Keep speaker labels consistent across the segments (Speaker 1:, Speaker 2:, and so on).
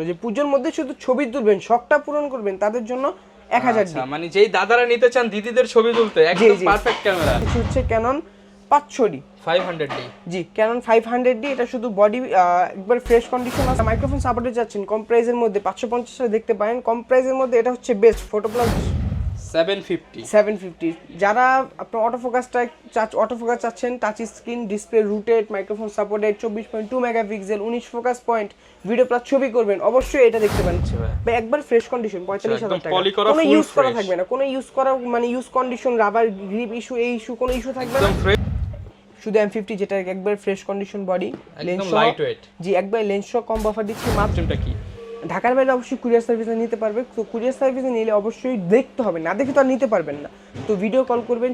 Speaker 1: জন্য, যে পুজোর মধ্যে শুধু ছবি তুলবেন, শখটা পূরণ করবেন, তাদের জন্য 1000
Speaker 2: আচ্ছা, মানে যেই দাদারা নিতে চান দিদিদের ছবি তুলতে একদম পারফেক্ট ক্যামেরা।
Speaker 1: এটা হচ্ছে ক্যানন 500D
Speaker 2: 500D।
Speaker 1: জি, ক্যানন 500D। এটা শুধু বডি একবার ফ্রেশ কন্ডিশন আছে। মাইক্রোফোন সাপোর্টে যাচ্ছেন কম প্রাইসের মধ্যে 550 দেখতে পারেন। কম প্রাইসের মধ্যে এটা হচ্ছে বেস্ট ফটো প্লাস 750। যারা আপনার অটোফোকাস চাচ্ছেন, touch screen, display, rooted, microphone supported, 24.2 megapixel, 19 focus point, video plus ছবি করবেন, অবশ্যই এটা দেখতে পারেন ভাই। একবার ফ্রেশ কন্ডিশন 45,000 টাকা, কোনো ইউজ করা থাকবে না, কোনো ইউজ করা মানে use condition, rubber grip issue, এই ইস্যু কোনো ইস্যু থাকবে না। শুধু M50 যেটা একবার ফ্রেশ কন্ডিশন বডি, লেন্স সহ, জি একবার লেন্স সহ কম অফার দিচ্ছি মাত্রটা কি ঢাকার বাইরে অবশ্যই কুরিয়ার সার্ভিসে নিতে পারবে। তো কুরিয়ার সার্ভিসে নিলে অবশ্যই দেখতে হবে, না দেখে তো আর নিতে পারবেন না। তো ভিডিও কল করবেন,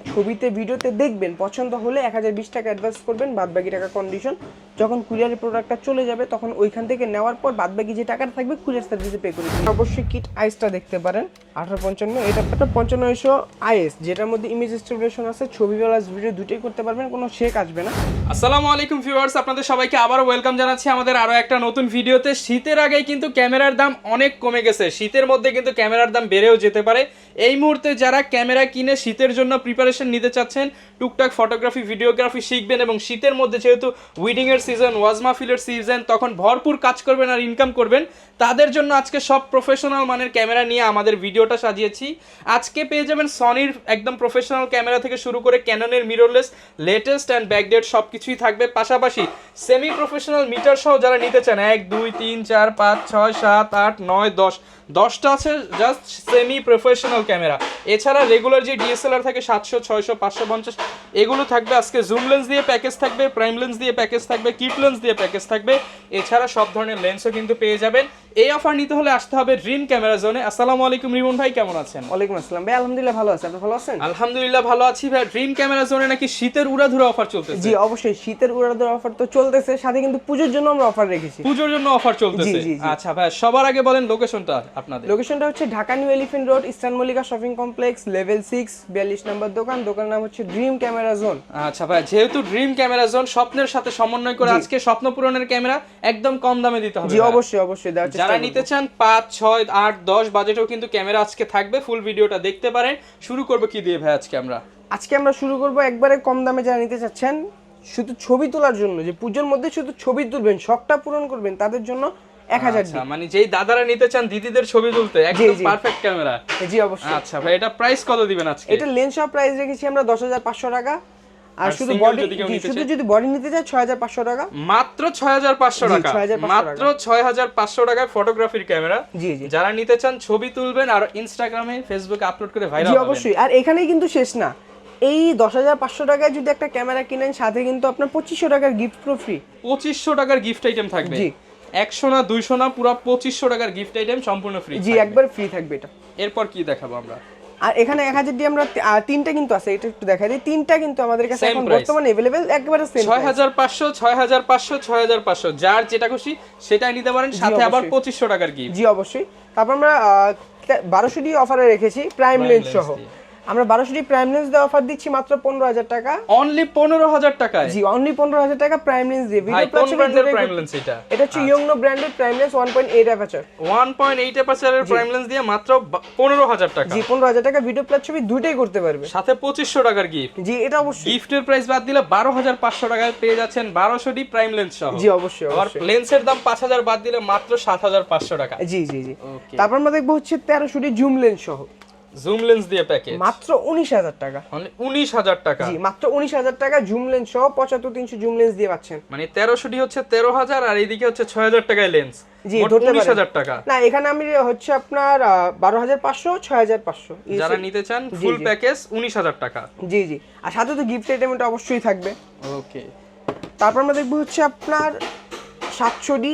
Speaker 1: ভিডিওতে দেখবেন, পছন্দ হলে 1020 টাকা অ্যাডভান্স করবেন, বাদবাকি টাকা কন্ডিশন। যখন কুরিয়ারের প্রোডাক্টটা চলে যাবে তখন ওইখান থেকে নেওয়ার পর বাদবাকি যে টাকাটা থাকবে কুরিয়ার সার্ভিসে পে করে দিবেন। অবশ্যই কিট আইসটা দেখতে পারেন 1855, এটা 5500 আইএস, যেটার মধ্যে ইমেজ স্টেবিলাইজেশন আছে, ছবি প্লাস ভিডিও দুটোই করতে পারবেন, কোনো শেক আসবে না।
Speaker 2: আসসালামু আলাইকুম ভিউয়ার্স, আপনাদের সবাইকে আবারো ওয়েলকাম জানাচ্ছি আমাদের আরো একটা নতুন ভিডিওতে। শীতের আগেই কিন্তু ক্যামেরার দাম অনেক কমে গেছে, শীতের মধ্যে কিন্তু ক্যামেরার দাম বেড়েও যেতে পারে। এই মুহূর্তে যারা ক্যামেরা কিনে শীতের জন্য প্রিপারেশন নিতে চাচ্ছেন, টুকটাক ফটোগ্রাফি ভিডিওগ্রাফি শিখবেন, এবং শীতের মধ্যে যেহেতু উইডিং এর সিজন, ওয়াজ মাহফিলের সিজন, তখন ভরপুর কাজ করবেন আর ইনকাম করবেন, তাদের জন্য আজকে সব প্রফেশনাল মানের ক্যামেরা নিয়ে আমাদের ভিডিওটা সাজিয়েছি। আজকে পেয়ে যাবেন সনির একদম প্রফেশনাল ক্যামেরা থেকে শুরু করে ক্যাননের মিররলেস, লেটেস্ট অ্যান্ড ব্যাকডেট সব কিছুই থাকবে। পাশাপাশি সেমি প্রফেশনাল মিটার সহ যারা নিতে চান, 1 2 3 4 5 6 7 8 9 10টা আছে জাস্ট সেমি প্রফেশনাল ক্যামেরা। এছাড়া রেগুলার যে ডিএসএলআর থাকে 700 600 550 এগুলো থাকবে। আজকে জুম লেন্স দিয়ে প্যাকেজ থাকবে, প্রাইম লেন্স দিয়ে প্যাকেজ থাকবে, কিট লেন্স দিয়ে প্যাকেজ থাকবে। এছাড়া সব ধরনের লেন্সও কিন্তু পেয়ে যাবেন। এই অফার নিতে হলে আসতে হবে ড্রিম ক্যামেরা জোনে। আসসালামু আলাইকুম রিমন ভাই, কেমন আছেন?
Speaker 1: ওয়ালাইকুম আসসালাম ভাই, আলহামদুলিল্লাহ ভালো আছি, আপনি ভালো আছেন?
Speaker 2: আলহামদুলিল্লাহ ভালো আছি ভাই। ড্রিম ক্যামেরা জোনে নাকি শীতের উড়াধুরা অফার চলতেছে?
Speaker 1: জি অবশ্যই শীতের উড়াধুরা অফার তো চলতেছে, সাথে কিন্তু পূজোর জন্য আমরা অফার রেখেছি।
Speaker 2: পূজোর জন্য অফার চলতেছে? আচ্ছা ভাই, সবার আগে বলেন লোকেশনটা আপনাদের।
Speaker 1: লোকেশনটা হচ্ছে Dhaka new elephant road, eastern Mallika shopping complex, level 6, 42 নম্বর দোকান। দোকানের নাম হচ্ছে ড্রিম ক্যামেরা জোন।
Speaker 2: আচ্ছা ভাই, যেহেতু ড্রিম ক্যামেরা জোন স্বপ্নের সাথে সমন্বয় করে আজকে স্বপ্ন পূরণের ক্যামেরা একদম কম দামে দিতে হবে।
Speaker 1: জি অবশ্যই
Speaker 2: যারা নিতে চান 5 6 8 10 বাজেটেও কিন্তু ক্যামেরা আজকে থাকবে। ফুল ভিডিওটা দেখতে পারেন। শুরু করব কি দিয়ে ভাই আজকে আমরা শুরু করব একবারে কম দামে। যারা নিতে চাচ্ছেন শুধু ছবি তোলার জন্য, যে পুজোর মধ্যে শুধু ছবি তুলবেন, শখটা পূরণ করবেন, তাদের জন্য 1000। আচ্ছা, মানে যেই দাদারা নিতে চান দিদিদের ছবি তুলতে একদম পারফেক্ট ক্যামেরা।
Speaker 1: জি অবশ্যই।
Speaker 2: আচ্ছা ভাই, এটা প্রাইস কত দিবেন আজকে?
Speaker 1: এটা লেন্স সহ প্রাইস রেখেছি আমরা 10500 টাকা। আর শুধু বডি, শুধু যদি বডি নিতে চায় 6500 টাকা।
Speaker 2: মাত্র 6500 টাকা, মাত্র 6500 টাকায় ফটোগ্রাফির ক্যামেরা।
Speaker 1: জি
Speaker 2: যারা নিতে চান ছবি তুলবেন আর ইনস্টাগ্রামে ফেসবুকে আপলোড করে ভাইরাল
Speaker 1: হবেন।
Speaker 2: জি
Speaker 1: অবশ্যই। আর এখানেই কিন্তু শেষ না, এই 10500 টাকায় যদি একটা ক্যামেরা কিনেন, সাথে কিন্তু আপনার 2500 টাকার গিফট পুরো ফ্রি।
Speaker 2: 2500 টাকার গিফট আইটেম থাকবে। জি 100 না 200 না, পুরো 2500 টাকার গিফট আইটেম সম্পূর্ণ ফ্রি।
Speaker 1: জি একবার ফ্রি থাকবে এটা।
Speaker 2: এরপর কি দেখাবো আমরা?
Speaker 1: আর এখানে 1000 দিয়ে আমরা তিনটা কিন্তু আছে, এটা একটু দেখাই দিই। তিনটা কিন্তু আমাদের কাছে এখন বর্তমানে अवेलेबल একবারে সেম
Speaker 2: 6500 6500 6500, যার যেটা খুশি সেটাই নিতে পারেন, সাথে আবার 2500 টাকার গিফট।
Speaker 1: জি অবশ্যই। তারপর আমরা 1200 অফারে রেখেছি প্রাইম লেন্স সহ। আমরা 1200 প্রাইম লেন্স দিয়ে অফার দিচ্ছি মাত্র 15000 টাকা।
Speaker 2: অনলি 15000 টাকায়?
Speaker 1: জি অনলি 15000 টাকা প্রাইম লেন্স দিয়ে।
Speaker 2: ভিডিও প্লাস ব্র্যান্ডের প্রাইম লেন্স এটা
Speaker 1: হচ্ছে ইয়োংনো ব্র্যান্ডের প্রাইম লেন্স 1.8 অ্যাপারচার।
Speaker 2: 1.8 অ্যাপারচারের প্রাইম লেন্স দিয়ে মাত্র 15000 টাকা।
Speaker 1: জি 15000 টাকা ভিডিও প্লাস ছবি দুটোই করতে পারবে,
Speaker 2: সাথে 2500 টাকার গিফট।
Speaker 1: জি এটা অবশ্যই।
Speaker 2: গিফটের প্রাইস বাদ দিলে 12500 টাকায় পেয়ে যাচ্ছেন 1200 প্রাইম লেন্স সহ।
Speaker 1: জি অবশ্যই।
Speaker 2: আর লেন্সের দাম 5000 বাদ দিলে মাত্র 7500 টাকা।
Speaker 1: জি তারপর আমরা দেখব হচ্ছে 1300 জুম লেন্স সহ।
Speaker 2: জুম লেন্স দিয়ে প্যাকেজ
Speaker 1: মাত্র 19000 টাকা।
Speaker 2: মানে 19000 টাকা?
Speaker 1: জি মাত্র 19000 টাকা জুম লেন্স সহ 75300 জুম লেন্স দিয়ে পাচ্ছেন।
Speaker 2: মানে 1300 হচ্ছে 13000 আর এইদিকে হচ্ছে 6000 টাকায় লেন্স।
Speaker 1: জি ধরতে পারেন
Speaker 2: 19000 টাকা।
Speaker 1: না, এখানে আমি হচ্ছে আপনার 12500 6500
Speaker 2: যারা নিতে চান ফুল প্যাকেজ 19000 টাকা।
Speaker 1: জি আর সাথে তো গিফট আইটেমটা অবশ্যই থাকবে।
Speaker 2: ওকে।
Speaker 1: তারপর আমরা দেখব হচ্ছে আপনার 700D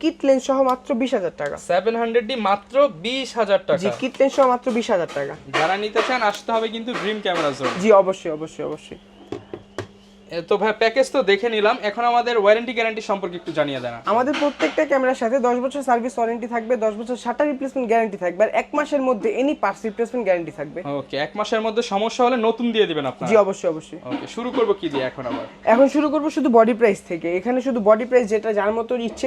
Speaker 1: কিট লেন্স সহ মাত্র 20000 টাকা।
Speaker 2: 700D মাত্র 20000 টাকা।
Speaker 1: জি কিট লেন্স সহ মাত্র 20000 টাকা।
Speaker 2: যারা নিতে চান আসতে হবে কিন্তু ড্রিম ক্যামেরা জোন।
Speaker 1: জি অবশ্যই।
Speaker 2: তো ভাই প্যাকেজ তো দেখে নিলাম, এখন আমাদের ওয়ারেন্টি গ্যারান্টি সম্পর্কে একটু জানিয়ে দেন।
Speaker 1: আমাদের প্রত্যেকটা ক্যামেরার সাথে 10 বছর সার্ভিস ওয়ারেন্টি থাকবে, 10 বছর শাটার রিপ্লেসমেন্ট গ্যারান্টি থাকবে, আর 1 মাসের মধ্যে এনি পার্টস রিপ্লেসমেন্ট গ্যারান্টি থাকবে।
Speaker 2: ওকে, 1 মাসের মধ্যে সমস্যা হলে নতুন দিয়ে দিবেন আপনারা?
Speaker 1: জি অবশ্যই অবশ্যই।
Speaker 2: ওকে, শুরু করব কি দিয়ে এখন?
Speaker 1: এখন শুরু করব শুধু বডি প্রাইস থেকে। এখানে শুধু বডি প্রাইস, যেটা যার মতো ইচ্ছে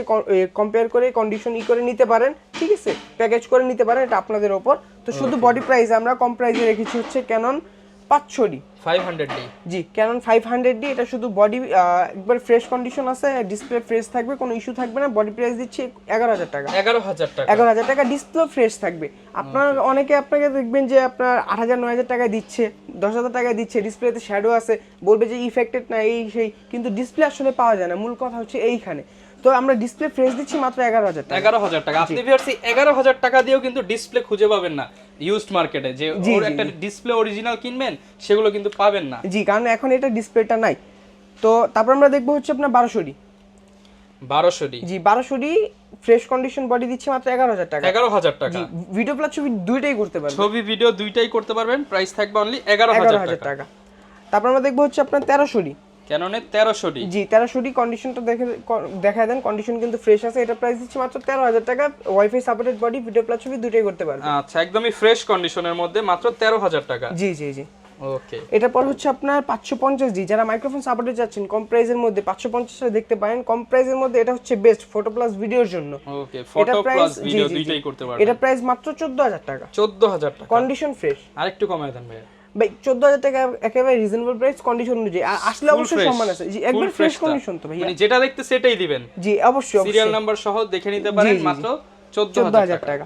Speaker 1: কম্পেয়ার করে কন্ডিশন করে নিতে পারেন, ঠিক আছে, প্যাকেজ করে নিতে পারেন, এটা আপনাদের উপর। তো শুধু বডি প্রাইস আমরা কম প্রাইসে রেখেছি হচ্ছে ক্যানন 500D
Speaker 2: 500D।
Speaker 1: জি, ক্যানন 500D, এটা শুধু বডি একবার ফ্রেশ কন্ডিশন আছে, ডিসপ্লে ফ্রেশ থাকবে, কোনো ইস্যু থাকবে না। বডি প্রাইস দিচ্ছি 11,000 টাকা।
Speaker 2: 11,000 টাকা?
Speaker 1: 11,000 টাকা, ডিসপ্লে ফ্রেশ থাকবে। আপনার আপনাকে দেখবেন যে আপনার 8,000 9,000 টাকায় দিচ্ছে, 10,000 টাকায় দিচ্ছে, ডিসপ্লেতে শ্যাডো আছে, বলবে যে ইফেক্টেড না এই সেই, কিন্তু ডিসপ্লে আসলে পাওয়া যায় না। মূল কথা হচ্ছে এইখানে। তো আমরা ডিসপ্লে ফ্রেশ দিচ্ছি মাত্র 11,000 টাকা।
Speaker 2: 11,000 টাকা। আপনি ভিউয়ার্স 11,000 টাকা দিয়েও কিন্তু ডিসপ্লে খুঁজে পাবেন না ইউজড মার্কেটে, যে ওর একটা ডিসপ্লে অরিজিনাল কিনবেন সেগুলো কিন্তু পাবেন না।
Speaker 1: জি, কারণ এখন এটা ডিসপ্লেটা নাই। তো তারপর আমরা দেখবো হচ্ছে আপনার 1200D।
Speaker 2: 1200D?
Speaker 1: জি, 1200D ফ্রেশ কন্ডিশন বডি দিচ্ছি মাত্র 11,000 টাকা।
Speaker 2: 11,000 টাকা?
Speaker 1: জি, ভিডিও প্লাস ছবি দুইটাই করতে পারবেন।
Speaker 2: ছবি ভিডিও দুইটাই করতে পারবেন, প্রাইস থাকবে অনলি 11,000 টাকা।
Speaker 1: তারপর আমরা দেখবো হচ্ছে আপনার 1300D।
Speaker 2: ক্যাননের 1300D?
Speaker 1: জি, 1300D কন্ডিশনটা দেখায় দেন, কন্ডিশন কিন্তু ফ্রেশ আছে। এটা প্রাইস দিচ্ছি মাত্র 13,000 টাকা। Wifi supported body, video plus ছবি দুইটাই করতে পারবেন।
Speaker 2: আচ্ছা, একদমই ফ্রেশ কন্ডিশনের মধ্যে মাত্র 13,000 টাকা?
Speaker 1: জি জি জি।
Speaker 2: ওকে,
Speaker 1: এটা পর হচ্ছে আপনার 550D, যারা মাইক্রোফোন সাপোর্টে যাচ্ছেন কম প্রাইসের মধ্যে 550 দেখতে পারেন। কম প্রাইসের মধ্যে এটা হচ্ছে বেস্ট ফটো প্লাস ভিডিওর জন্য।
Speaker 2: ওকে, ফটো প্লাস ভিডিও দুইটাই করতে পারবেন।
Speaker 1: এটা প্রাইস মাত্র 14,000 টাকা।
Speaker 2: 14,000 টাকা?
Speaker 1: Condition fresh.
Speaker 2: আরেকটু কমায় দেন ভাই।
Speaker 1: ভাই 14,000 টাকা একেবারে রিজনেবল প্রাইস, কন্ডিশন অনুযায়ী। আসলে অবশ্যই সম্মান আছে। জি, একবার ফ্রেশ কন্ডিশন তো ভাইয়া,
Speaker 2: মানে যেটা দেখতে সেটাই দিবেন?
Speaker 1: জি অবশ্যই।
Speaker 2: সিরিয়াল নাম্বার সহ দেখে নিতে পারেন, মাত্র 14,000 টাকা।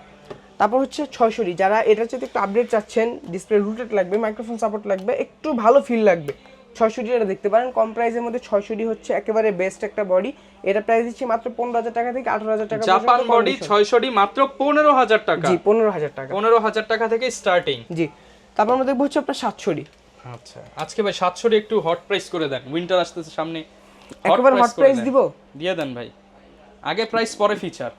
Speaker 1: তারপর হচ্ছে 600D, যারা এটার চেয়ে একটু আপডেট চাচ্ছেন, ডিসপ্লে রুটেড লাগবে, মাইক্রোফোন সাপোর্ট লাগবে, একটু ভালো ফিল লাগবে, 600D এটা দেখতে পারেন। কম প্রাইসের মধ্যে 600D হচ্ছে একেবারে বেস্ট একটা বডি। এটা প্রাইস দিচ্ছি মাত্র 15,000 টাকা থেকে 18,000 টাকা।
Speaker 2: জাপান বডি 600D মাত্র 15,000 টাকা?
Speaker 1: জি, 15,000 টাকা।
Speaker 2: 15,000 টাকা থেকে স্টার্টিং?
Speaker 1: জি। তারপর আমরা দেখবো হচ্ছে আপনার 700D।
Speaker 2: আচ্ছা, আজকে ভাই 700D একটু হট প্রাইস করে দেন, উইন্টার আসতেছে সামনে।
Speaker 1: একেবারে হট প্রাইস দিব?
Speaker 2: দিয়ে দেন ভাই, আগে প্রাইস পরে ফিচার।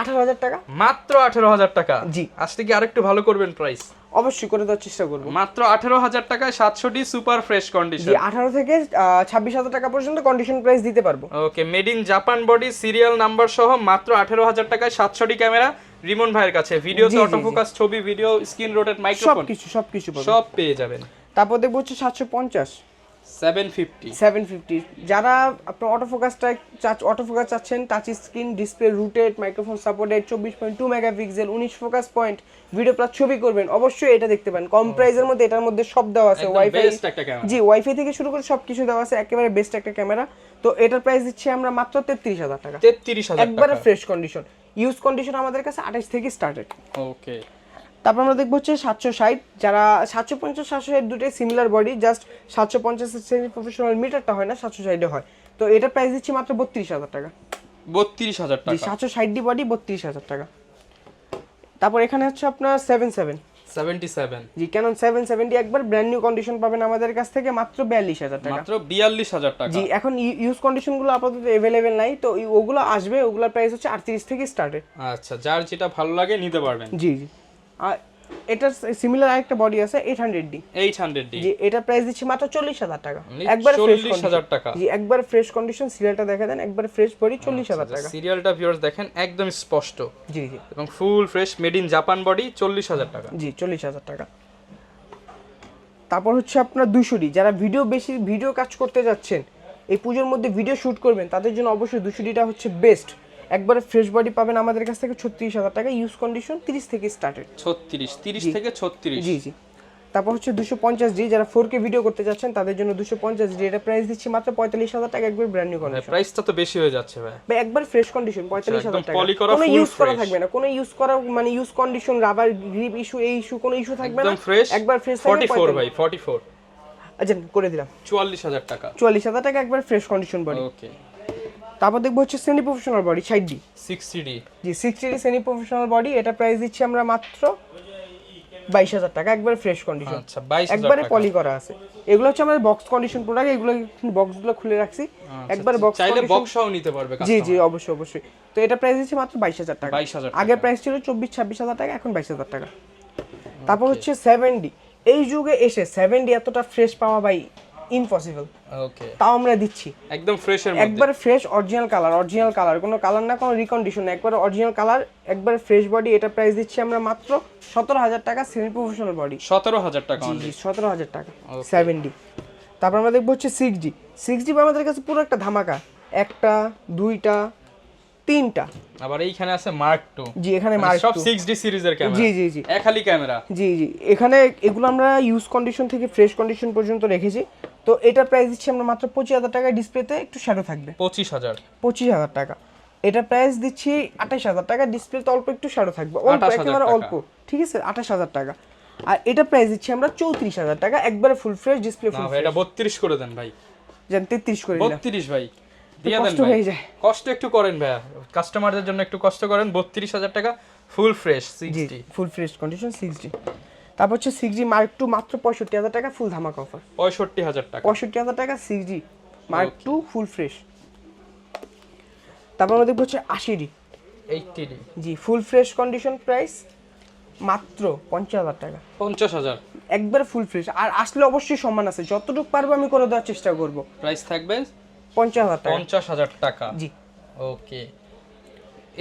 Speaker 1: 18,000 টাকা?
Speaker 2: মাত্র 18,000 টাকা?
Speaker 1: জি।
Speaker 2: আজকে কি আরেকটু ভালো করবেন প্রাইস?
Speaker 1: অবশ্যই করে দেওয়ার চেষ্টা করব।
Speaker 2: মাত্র 18,000 টাকায় 700D সুপার ফ্রেশ কন্ডিশন?
Speaker 1: জি, 18 থেকে 26,000 টাকা পর্যন্ত কন্ডিশন প্রাইস দিতে পারবো।
Speaker 2: Okay, made in Japan body, serial number সহ মাত্র 18,000 টাকায় 700D ক্যামেরা রিমন ভাইয়ের কাছে। ভিডিওতে অটোফোকাস, ছবি ভিডিও, স্ক্রিন রোটেট, মাইক্রোফোন
Speaker 1: সবকিছু পাবেন,
Speaker 2: সব পেয়ে যাবেন।
Speaker 1: তারপর দেখবো হচ্ছে 750 750। যারা আপনার অটোফোকাস চাচ্ছেন, touch screen, display rooted, microphone supported, 24.2 megapixel, 19 focus point, video plus ছবি করবেন, অবশ্যই এটা দেখতে পারেন। কম প্রাইসের মধ্যে এটার মধ্যে সব দেওয়া আছে, ওয়াইফাই, জি ওয়াইফাই থেকে শুরু করে সবকিছু দেওয়া আছে, একেবারে বেস্ট একটা ক্যামেরা। তো এটার প্রাইস দিচ্ছি আমরা মাত্র 33,000 টাকা।
Speaker 2: 33,000 টাকা
Speaker 1: একবারে ফ্রেশ কন্ডিশন। ইউজ কন্ডিশন আমাদের কাছে 28 থেকে স্টার্টেড।
Speaker 2: ওকে,
Speaker 1: তারপর আমরা দেখবো হচ্ছে 760। যারা 750 760 দুটোই similar body, just 750 semi professional মিটারটা হয় না, 760 হয়। তো এটা প্রাইস দিচ্ছি মাত্র 32,000 টাকা।
Speaker 2: 32,000 টাকা?
Speaker 1: জি, 760 বডি 32,000 টাকা। তারপর এখানে হচ্ছে আপনার
Speaker 2: 77।
Speaker 1: জি, ক্যানন 770 একবার ব্র্যান্ড নিউ কন্ডিশন পাবেন আমাদের কাছ থেকে মাত্র 42,000 টাকা।
Speaker 2: মাত্র 42,000 টাকা?
Speaker 1: জি, এখন ইউজ কন্ডিশন গুলো আপাতত अवेलेबल নাই, তো ওগুলো আসবে, ওগুলোর প্রাইস হচ্ছে 38 থেকে স্টার্টেড।
Speaker 2: আচ্ছা, যার যেটা ভালো লাগে নিতে পারবেন।
Speaker 1: জি জি। আর এটার সিমিলার আরেকটা বডি আছে 800D।
Speaker 2: জি,
Speaker 1: এটা প্রাইস দিচ্ছি মাত্র 40,000 টাকা। একবার ফ্রেশ
Speaker 2: 40,000 টাকা?
Speaker 1: জি, একবার ফ্রেশ কন্ডিশন। সিরিয়ালটা দেখে দেন, একবার ফ্রেশ বডি, 40,000 টাকা।
Speaker 2: সিরিয়ালটা ভিউয়ার্স দেখেন একদম স্পষ্ট।
Speaker 1: জি জি।
Speaker 2: এবং full fresh made in Japan body, 40,000 টাকা?
Speaker 1: জি, 40,000 টাকা। তারপর হচ্ছে আপনার 200D, যারা ভিডিও কাজ করতে যাচ্ছেন, এই পুজোর মধ্যে ভিডিও শুট করবেন, তাদের জন্য অবশ্যই 200Dটা হচ্ছে বেস্ট। একবারে ফ্রেশ বডি পাবেন আমাদের কাছ থেকে 36,000 টাকা। ইউজ কন্ডিশন 30 থেকে স্টার্টেড।
Speaker 2: 30 থেকে 36?
Speaker 1: জি জি। তারপর হচ্ছে 250D, যারা 4K ভিডিও করতে যাচ্ছেন তাদের জন্য 250D। এটা প্রাইস দিচ্ছি মাত্র 45,000 টাকা, একবার ব্র্যান্ড নিউ কন্ডিশন।
Speaker 2: প্রাইসটা তো বেশি হয়ে যাচ্ছে ভাই।
Speaker 1: ভাই একবার ফ্রেশ কন্ডিশন 45,000 টাকা।
Speaker 2: কোনো
Speaker 1: ইউজ করা থাকবে না, কোনো ইউজ করা মানে use condition, rubber grip issue, এই ইস্যু কোনো ইস্যু থাকবে না,
Speaker 2: একদম ফ্রেশ।
Speaker 1: একবার ফ্রেশ
Speaker 2: 44 ভাই, 44?
Speaker 1: আচ্ছা, করে দিলাম
Speaker 2: 44,000 টাকা?
Speaker 1: 44,000 টাকা একবার ফ্রেশ কন্ডিশন বডি।
Speaker 2: ওকে।
Speaker 1: তারপর দেখবো হচ্ছে semi professional body 60D।
Speaker 2: 60D?
Speaker 1: জি, 60D সেমি প্রফেশনাল বডি। এটা প্রাইস দিচ্ছি আমরা মাত্র 22,000 টাকা, একবার ফ্রেশ কন্ডিশন।
Speaker 2: আচ্ছা, 22,000
Speaker 1: একবারে
Speaker 2: টাকা?
Speaker 1: পলি করা আছে। এগুলো হচ্ছে আমাদের বক্স কন্ডিশন প্রোডাক্ট, এগুলো বক্সগুলো খুলে রাখছি, একবার বক্স
Speaker 2: চাইলে বক্সও নিতে পারবে
Speaker 1: জি জি, অবশ্যই। তো এটা প্রাইস দিচ্ছি মাত্র 22,000 টাকা।
Speaker 2: 22,000
Speaker 1: আগের প্রাইস ছিল 24-26,000 টাকা, এখন 22,000 টাকা। তারপর হচ্ছে 7D। এই যুগে এসে 7D এতটা ফ্রেশ পাওয়া ভাই ইম্পসিবল,
Speaker 2: ওকে
Speaker 1: তাও আমরা দিচ্ছি
Speaker 2: একদম ফ্রেশের মধ্যে
Speaker 1: একবার ফ্রেশ অরিজিনাল কালার, কোনো কালার না, কোনো রিকন্ডিশন না, একবার অরিজিনাল কালার, একবার ফ্রেশ বডি। এটা প্রাইস দিচ্ছি আমরা মাত্র 17,000 টাকা, সেমি প্রফেশনাল বডি।
Speaker 2: 17,000 টাকা
Speaker 1: জি
Speaker 2: only।
Speaker 1: জি 17,000 টাকা 7D। তারপর আমরা দেখবো হচ্ছে 6D আমাদের কাছে পুরো একটা ধামাকা, একটা দুইটা তিনটা,
Speaker 2: আবার এইখানে আছে মার্ক 2।
Speaker 1: জি এখানে
Speaker 2: মানে
Speaker 1: মার্ক
Speaker 2: সব
Speaker 1: 2।
Speaker 2: 6D সিরিজের ক্যামেরা।
Speaker 1: জি জি জি
Speaker 2: খালি ক্যামেরা।
Speaker 1: জি জি এখানে এগুলো আমরা ইউজ কন্ডিশন থেকে ফ্রেশ কন্ডিশন পর্যন্ত রেখেছি। তো এটা প্রাইস দিচ্ছি আমরা মাত্র 25,000 টাকা, ডিসপ্লেতে একটু শ্যাডো থাকবে।
Speaker 2: 25,000
Speaker 1: টাকা। এটা প্রাইস দিচ্ছি 28,000 টাকা, ডিসপ্লেতে অল্প একটু শ্যাডো থাকবে, অল্প
Speaker 2: 28,000
Speaker 1: একেবারে
Speaker 2: টাকা।
Speaker 1: অল্প, ঠিক আছে 28,000 টাকা। আর এটা প্রাইস দিচ্ছি আমরা 34,000 টাকা, একবারে ফুল ফ্রেশ ডিসপ্লে,
Speaker 2: না
Speaker 1: ফুল
Speaker 2: ভাই এটা 32 করে দেন ভাই।
Speaker 1: জান 33 করে দিলাম,
Speaker 2: 32 ভাই দিয়ে দেন
Speaker 1: কষ্ট
Speaker 2: ভাই।
Speaker 1: হয়ে যায়।
Speaker 2: কষ্ট একটু করেন ভাইয়া, কাস্টমারদের জন্য একটু কষ্ট করেন। 32,000 টাকা full fresh 60।
Speaker 1: Full fresh condition 6D। তারপর হচ্ছে 6D মার্ক 2 মাত্র 65,000 টাকা, ফুল ধামাকা অফার।
Speaker 2: 65,000 টাকা।
Speaker 1: 65,000 টাকা 6D মার্ক 2 ফুল ফ্রেশ। তারপর আমরা দেখবো হচ্ছে 80D
Speaker 2: 80D।
Speaker 1: জি ফুল ফ্রেশ কন্ডিশন, প্রাইস মাত্র 50,000 টাকা,
Speaker 2: 50,000
Speaker 1: একবার ফুল ফ্রেশ। আর আসলে অবশ্যই সম্মান আছে, যতটুকু পারবো আমি করে দেওয়ার চেষ্টা করব।
Speaker 2: প্রাইস থাকবে
Speaker 1: 50,000 টাকা
Speaker 2: 50,000 টাকা।
Speaker 1: জি
Speaker 2: ওকে।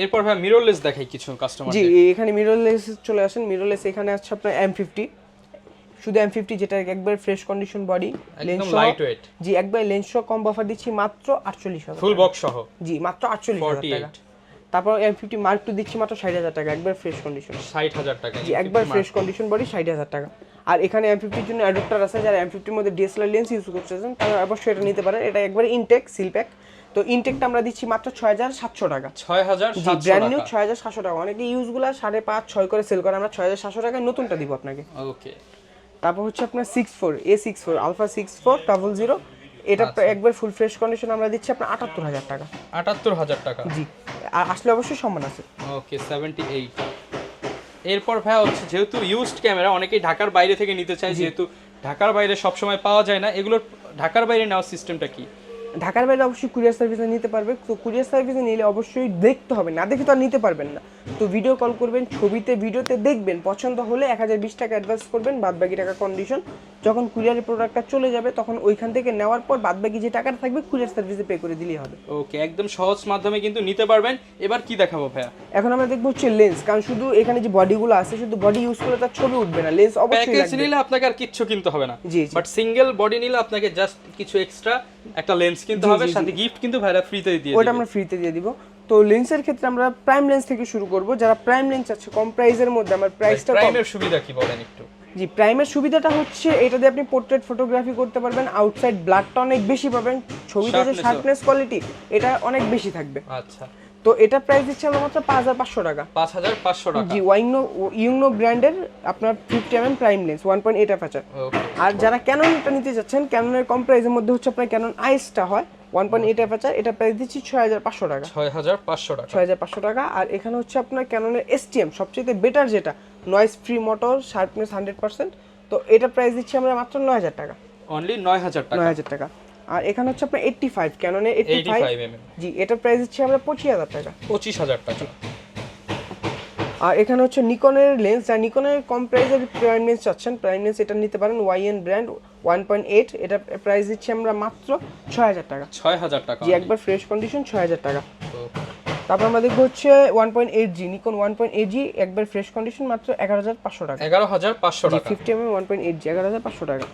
Speaker 2: এরপর ভাই মিররলেস দেখাই কিছু কাস্টমার।
Speaker 1: জি এখানে মিররলেস চলে আসেন। মিররলেস এখানে আছে আপনার M50, শুধু M50, যেটা একবার ফ্রেশ কন্ডিশন বডি, লেন্স
Speaker 2: একদম লাইট ওয়েট।
Speaker 1: জি একবার লেন্স সহ কম অফার দিচ্ছি মাত্র 48,000
Speaker 2: ফুল বক্স সহ।
Speaker 1: জি মাত্র 48,000 টাকা। তারপর M50 মার্ক 2 দিচ্ছি মাত্র 60,000 টাকা, একবার ফ্রেশ কন্ডিশন।
Speaker 2: 60,000 টাকা।
Speaker 1: জি একবার ফ্রেশ কন্ডিশন বডি 60,000 টাকা। আর এখানে M50 এর জন্য অ্যাডাপ্টার আছে, যারা M50 এর মধ্যে DSLR লেন্স ইউজ করতেছেন তারা অবশ্যই এটা নিতে পারেন। এটা একবার ইনটেক সিল প্যাক। তো ইনটেকটা আমরা দিচ্ছি মাত্র 6,700 টাকা।
Speaker 2: 6,700
Speaker 1: জি ব্র্যান্ড নিউ 6,700 টাকা। অনেকে ইউজগুলা 5.5 6 করে সেল করে, আমরা 6,700 টাকায় নতুনটা দিব আপনাকে।
Speaker 2: ওকে।
Speaker 1: তারপর হচ্ছে আপনার 64 আলফা 6400, এটা একবার ফুল ফ্রেশ কন্ডিশন আমরা দিচ্ছি আপনার 78,000 টাকা।
Speaker 2: 78,000 টাকা।
Speaker 1: জি আর আসলে অবশ্যই সম্মান আছে।
Speaker 2: ওকে 78। এরপর ভাই হচ্ছে যেহেতু ইউজড ক্যামেরা অনেকেই ঢাকার বাইরে থেকে নিতে চায়, যেহেতু ঢাকার বাইরে সব সময় পাওয়া যায় না, এগুলোর ঢাকার বাইরে নেওয়ার সিস্টেমটা কি?
Speaker 1: ঢাকার বাইরে অবশ্যই কুরিয়ার সার্ভিসে নিতে পারবে। তো কুরিয়ার সার্ভিসে নিলে অবশ্যই দেখতে হবে, না দেখে তো আর নিতে পারবেন না। তো ভিডিও কল করবেন, ছবিতে ভিডিওতে দেখবেন, পছন্দ হলে 1020 টাকা অ্যাডভান্স করবেন, বাদবাকি টাকা কন্ডিশন। যখন কুরিয়ারের প্রোডাক্টটা চলে যাবে তখন ওইখান থেকে নেওয়ার পর বাদবাকি যে টাকাটা থাকবে কুরিয়ার সার্ভিসে পে করে দিলেই হবে।
Speaker 2: ওকে একদম সহজ মাধ্যমে কিন্তু নিতে পারবেন। এবার কি দেখাবো ভাইয়া?
Speaker 1: এখন আমরা দেখবো হচ্ছে লেন্স, কারণ শুধু এখানে যে বডিগুলো আছে শুধু বডি ইউজ করলে তার ছবি উঠবে না, লেন্স অবশ্যই
Speaker 2: প্যাকেজ
Speaker 1: লাগবে।
Speaker 2: নিলে আপনাকে আর কিচ্ছু কিনতে হবে না।
Speaker 1: জি
Speaker 2: বাট সিঙ্গেল বডি নিলে আপনাকে জাস্ট কিছু এক্সট্রা একটা লেন্স কিনতে হবে, সাথে গিফট কিন্তু ভাইরা ফ্রিতে দিয়ে
Speaker 1: ওটা
Speaker 2: দিবে।
Speaker 1: আমরা ফ্রিতে দিয়ে দিব। তো লেন্সের ক্ষেত্রে আমরা প্রাইম লেন্স থেকে শুরু করব। যারা প্রাইম লেন্স আছে কম প্রাইসের মধ্যে, আমার প্রাইসটা কম।
Speaker 2: প্রাইমের সুবিধা কি বলেন একটু?
Speaker 1: জি প্রাইমের সুবিধাটা হচ্ছে এটা দিয়ে আপনি পোর্ট্রেট ফটোগ্রাফি করতে পারবেন, আউটসাইড ব্লাডটা অনেক বেশি পাবেন, ছবিতে যে শার্পনেস কোয়ালিটি এটা অনেক বেশি থাকবে।
Speaker 2: আচ্ছা
Speaker 1: তো এটা প্রাইস দিচ্ছে আমরা মাত্র 5,500 টাকা।
Speaker 2: 5,500 টাকা।
Speaker 1: জি ইউনো ব্র্যান্ডের আপনার 50mm প্রাইম লেন্স 1.8 অ্যাপারচার।
Speaker 2: ওকে।
Speaker 1: আর যারা ক্যাননটা নিতে যাচ্ছেন, ক্যাননের কম প্রাইসের মধ্যে হচ্ছে আপনার ক্যানন আইসটা হয় 1.8 অ্যাপারচার, এটা প্রাইস দিচ্ছি 6,500 টাকা।
Speaker 2: 6,500 টাকা।
Speaker 1: 6,500 টাকা। আর এখানে হচ্ছে আপনার ক্যাননের STM সবচেয়ে বেটার, যেটা নয়েজ ফ্রি মোটর, শার্পনেস 100%। তো এটা প্রাইস দিচ্ছি আমরা মাত্র 9,000 টাকা।
Speaker 2: অনলি 9,000 টাকা।
Speaker 1: 9,000 টাকা। আর এখানে হচ্ছে আপনার 85 ক্যাননের 85
Speaker 2: mm।
Speaker 1: জি এটা প্রাইস দিচ্ছি আমরা 25,000 টাকা।
Speaker 2: 25,000 টাকা।
Speaker 1: আর এখানে হচ্ছে নিকনের লেন্স, যা নিকনের কম প্রাইসের প্রাইম লেন্স চাচ্ছেন, প্রাইম লেন্স এটা নিতে পারেন, YN ব্র্যান্ড 1.8, এটা প্রাইস দিচ্ছি আমরা মাত্র 6,000 টাকা।
Speaker 2: 6,000 টাকা।
Speaker 1: জি একবার ফ্রেশ কন্ডিশন 6,000 টাকা।
Speaker 2: ওকে।
Speaker 1: তারপর আমরা দেখবো হচ্ছে 1.8G নিকন 1.8G একবার ফ্রেশ কন্ডিশন মাত্র 11,500 টাকা।
Speaker 2: 11,500
Speaker 1: জি
Speaker 2: টাকা।
Speaker 1: 50mm 1.8G 11,500 টাকা।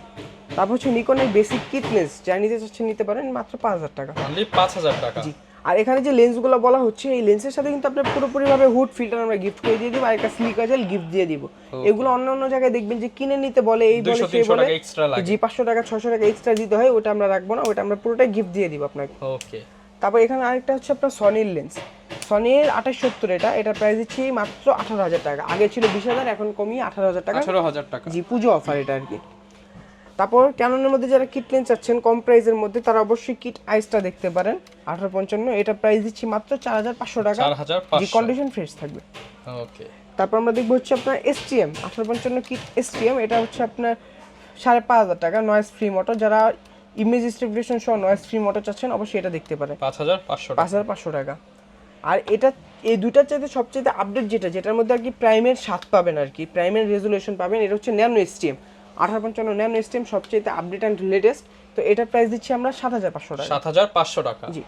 Speaker 1: তারপর হচ্ছে নিকনের বেসিক কিট লেন্স, যা নিতে চাচ্ছেন নিতে পারেন মাত্র 5,000 টাকা।
Speaker 2: অনলি 5,000 টাকা।
Speaker 1: জি আর এখানে যে লেন্সগুলো বলা হচ্ছে, এই লেন্সের সাথে কিন্তু আপনার পুরোপুরিভাবে হুড ফিল্টার আমরা গিফট করে দিয়ে দিব, আর একটা সিলিকা জেল গিফট দিয়ে দিব। এগুলো অন্য জায়গায় দেখবেন যে কিনে নিতে বলে, এই বলে সেই
Speaker 2: 200-300
Speaker 1: বলে
Speaker 2: টাকা এক্সট্রা লাগে।
Speaker 1: জি 500 টাকা 600 টাকা এক্সট্রা দিতে হয়, ওটা আমরা রাখবো না, ওটা আমরা পুরোটাই গিফট দিয়ে দিব আপনাকে।
Speaker 2: ওকে।
Speaker 1: তারপর এখানে আরেকটা হচ্ছে আপনার সনির লেন্স, সনির 2870, এটা প্রাইস দিচ্ছি মাত্র 18,000 টাকা। আগে ছিল 20,000, এখন কমিয়ে 18,000 টাকা।
Speaker 2: 18,000 টাকা।
Speaker 1: জি পুজো অফার এটা আর কি। তারপর ক্যাননের মধ্যে যারা কিট লেন্স চাচ্ছেন কম প্রাইসের মধ্যে, তারা অবশ্যই কিট আইসটা দেখতে পারেন 1855, এটা প্রাইস দিচ্ছি মাত্র 4,500 টাকা।
Speaker 2: 4,500।
Speaker 1: জি কন্ডিশন ফ্রেশ থাকবে।
Speaker 2: ওকে।
Speaker 1: তারপর আমরা দেখবো হচ্ছে আপনার STM 1855 কিট STM, এটা হচ্ছে আপনার 5,500 টাকা, নয়েজ ফ্রি মোটর। যারা ইমেজ স্টেবিলাইজেশন সহ নয়েজ ফ্রি মোটর চাচ্ছেন অবশ্যই এটা দেখতে পারেন,
Speaker 2: 5,500 টাকা।
Speaker 1: 5,500 টাকা। আর এটা এই দুইটার চাইতে সবচেয়ে আপডেট যেটার মধ্যে আর কি প্রাইমের স্বাদ পাবেন, আর কি প্রাইমের রেজুলেশন পাবেন, এটা হচ্ছে ন্যানো STM 1855 ন্যানো STM, সবচেয়ে আপডেট অ্যান্ড লেটেস্ট। তো এটা প্রাইস দিচ্ছি আমরা 7500 টাকা।
Speaker 2: 7500 টাকা।
Speaker 1: জি।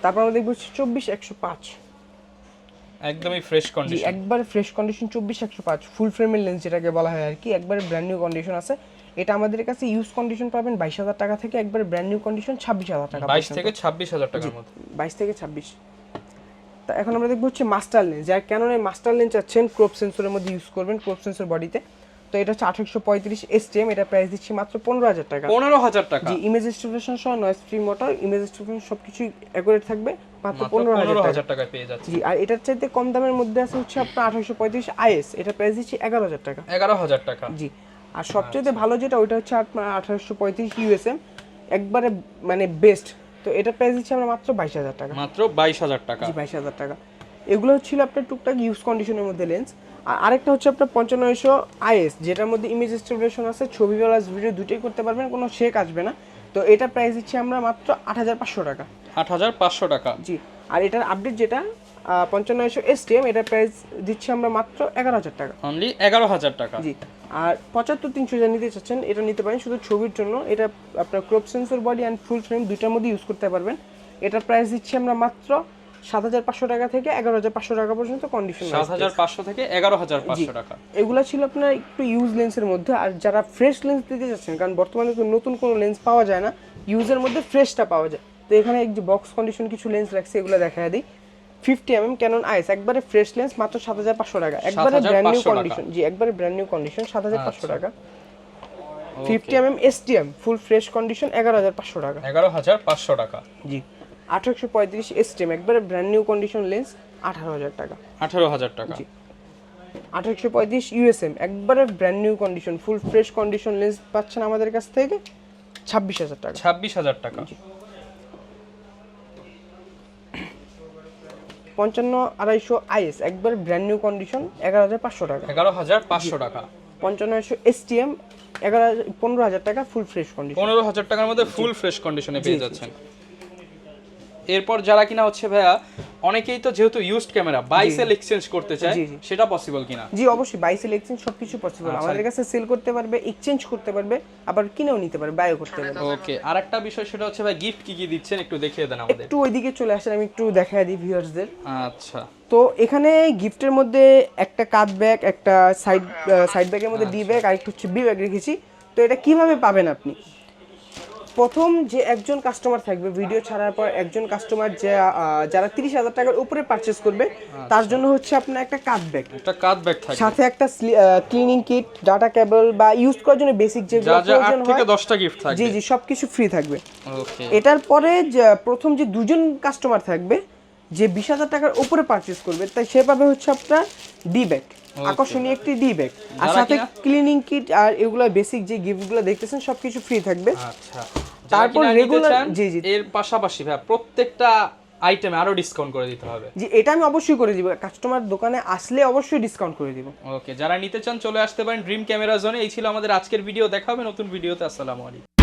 Speaker 1: তারপর আমরা দেখব 24105,
Speaker 2: একদমই ফ্রেশ
Speaker 1: জি
Speaker 2: কন্ডিশন।
Speaker 1: একবার ফ্রেশ কন্ডিশন 24105 ফুল ফ্রেমের লেন্স যেটাকে বলা হয় আর কি, একবারে ব্র্যান্ড নিউ কন্ডিশন আছে। এটা আমাদের কাছে ইউজ কন্ডিশন পাবেন 22000 টাকা থেকে, একবারে ব্র্যান্ড নিউ কন্ডিশন 26000 টাকা,
Speaker 2: 22 থেকে 26000 টাকার মধ্যে।
Speaker 1: 22 থেকে 26। তা এখন আমরা দেখব হচ্ছে মাস্টার লেন্স, যার ক্যাননের মাস্টার লেন্স চাচ্ছেন ক্রপ সেন্সরের মধ্যে ইউজ করবেন, ক্রপ সেন্সর বডিতে। তো এটা হচ্ছে 835 STM, এটা প্রাইস দিচ্ছি মাত্র 15000 টাকা।
Speaker 2: 15000 টাকা।
Speaker 1: জি ইমেজ স্টেবিলাইজেশন সহ noise free motor, image stabilisation সবকিছু অ্যাকুরেট থাকবে, মাত্র 15000
Speaker 2: টাকায় পেয়ে যাচ্ছে।
Speaker 1: জি আর এটার চাইতে কম দামের মধ্যে আছে হচ্ছে আপনার 835 IS, এটা প্রাইস দিচ্ছি 11000 টাকা।
Speaker 2: 11000 টাকা।
Speaker 1: জি আর সবচেয়ে ভালো যেটা ওইটা হচ্ছে আপনার 1835 USM, একবারে মানে বেস্ট। তো এটা প্রাইস দিচ্ছি আমরা মাত্র 22000 টাকা।
Speaker 2: মাত্র 22000 টাকা।
Speaker 1: জি 22000 টাকা। এগুলো ছিল আপনার টুকটাক ইউজ কন্ডিশনের মধ্যে লেন্স। আর আরেকটা হচ্ছে আপনার 5500 IS, যেটার মধ্যে ইমেজ স্টেবিলাইজেশন আছে, ছবি প্লাস ভিডিও দুটোই করতে পারবেন, কোনো শেক আসবে না। তো এটা প্রাইস দিচ্ছি আমরা মাত্র 8500 টাকা।
Speaker 2: 8500 টাকা।
Speaker 1: জি আর এটার আপডেট যেটা 5500 STM, এটা প্রাইস দিচ্ছি আমরা মাত্র 11000 টাকা।
Speaker 2: অনলি 11000 টাকা।
Speaker 1: জি আর 75300 যা নিতে চাচ্ছেন এটা নিতে পারেন শুধু ছবির জন্য, এটা আপনার crop sensor body and full frame দুইটার মধ্যে ইউজ করতে পারবেন। এটার প্রাইস দিচ্ছি আমরা মাত্র 7500 টাকা থেকে 11500 টাকা পর্যন্ত কন্ডিশন।
Speaker 2: 7500 থেকে 11500 টাকা।
Speaker 1: এগুলা ছিল আপনার একটু ইউজ লেন্সের মধ্যে। আর যারা ফ্রেশ লেন্স দিতে যাচ্ছেন, কারণ বর্তমানে তো নতুন কোনো লেন্স পাওয়া যায় না, ইউজের মধ্যে ফ্রেশটা পাওয়া যায়, তো এখানে এক যে বক্স কন্ডিশন কিছু লেন্স রাখছে, এগুলো দেখায় দিই। 50mm ক্যানন আইস, একবারে ফ্রেশ লেন্স, মাত্র 7500 টাকা, একবারে ব্র্যান্ড নিউ কন্ডিশন। জি একবারে ব্র্যান্ড নিউ কন্ডিশন 7500 টাকা। 50mm STM full fresh condition 11500 টাকা।
Speaker 2: 11500 টাকা।
Speaker 1: জি 1835 STM একবারে ব্র্যান্ড নিউ কন্ডিশন লেন্স 18000 টাকা।
Speaker 2: 18000 টাকা।
Speaker 1: জি 1835 USM একবারে brand new condition full fresh condition lens পাচ্ছেন আমাদের কাছ থেকে 26000 টাকা।
Speaker 2: 26000 টাকা।
Speaker 1: 55250 IS একবারে ব্র্যান্ড নিউ কন্ডিশন 11500 টাকা।
Speaker 2: 11500 টাকা।
Speaker 1: 5500 STM 15000 টাকা ফুল ফ্রেশ কন্ডিশন।
Speaker 2: 15000 টাকার মধ্যে ফুল ফ্রেশ কন্ডিশনে পেয়ে যাচ্ছেন। এরপর যারা কিনা হচ্ছে ভাইয়া, অনেকেই তো যেহেতু used camera buy sell exchange করতে চায়, সেটা পসিবল কিনা?
Speaker 1: জি অবশ্যই বাই সেল এক্সচেঞ্জ সবকিছু পসিবল, আমাদের কাছে সেল করতে পারবে, এক্সচেঞ্জ করতে পারবে, আবার কিনেও নিতে পারবে, বাইও করতে পারবে।
Speaker 2: ওকে আরেকটা বিষয় সেটা হচ্ছে ভাই গিফট কি কি দিচ্ছেন একটু দেখিয়ে দেন আমাদের।
Speaker 1: একটু ওইদিকে চলে আসেন, আমি একটু দেখায় দিই ভিউয়ার্সদের।
Speaker 2: আচ্ছা
Speaker 1: তো এখানে গিফটের মধ্যে একটা কাট ব্যাগ, একটা সাইড ব্যাগের মধ্যে ডি ব্যাগ আর একটা হচ্ছে বি ব্যাগ রেখেছি। তো এটা কিভাবে পাবেন আপনি? প্রথম যে একজন কাস্টমার থাকবে ভিডিও ছাড়ার পর, একজন কাস্টমার যারা 30000 টাকার উপরে পারচেজ করবে, তার জন্য হচ্ছে আপনার একটা কাট ব্যাগ,
Speaker 2: একটা কাট ব্যাগ থাকবে,
Speaker 1: সাথে একটা ক্লিনিং কিট, ডাটা কেবল বা ইউজ করার জন্য বেসিক যেগুলো প্রয়োজন
Speaker 2: 8 থেকে
Speaker 1: হয়,
Speaker 2: 10টা গিফট থাকবে।
Speaker 1: জি জি সবকিছু ফ্রি থাকবে।
Speaker 2: ওকে
Speaker 1: এটার পরে যে প্রথম যে দুজন কাস্টমার থাকবে যে 20000 টাকার উপরে পারচেজ করবে, তাই সে পাবে হচ্ছে আপনার ডি ব্যাগ, আকর্ষণীয় একটি ডি ব্যাগ, আর সাথে ক্লিনিং কিট আর এগুলা বেসিক যে গিফটগুলো দেখতেছেন সবকিছু ফ্রি থাকবে।
Speaker 2: আচ্ছা
Speaker 1: তারপর রেগুলার জি জি
Speaker 2: এর পাশাপাশি ভাই প্রত্যেকটা আইটেমে আরো ডিসকাউন্ট করে দিতে হবে।
Speaker 1: জি এটা আমি অবশ্যই করে দিব, কাস্টমার দোকানে আসলে অবশ্যই ডিসকাউন্ট করে দিব।
Speaker 2: ওকে যারা নিতে চান চলে আসতে পারেন ড্রিম ক্যামেরা জোনে। এই ছিল আমাদের আজকের ভিডিও, দেখা হবে নতুন ভিডিওতে। আসসালামু আলাইকুম।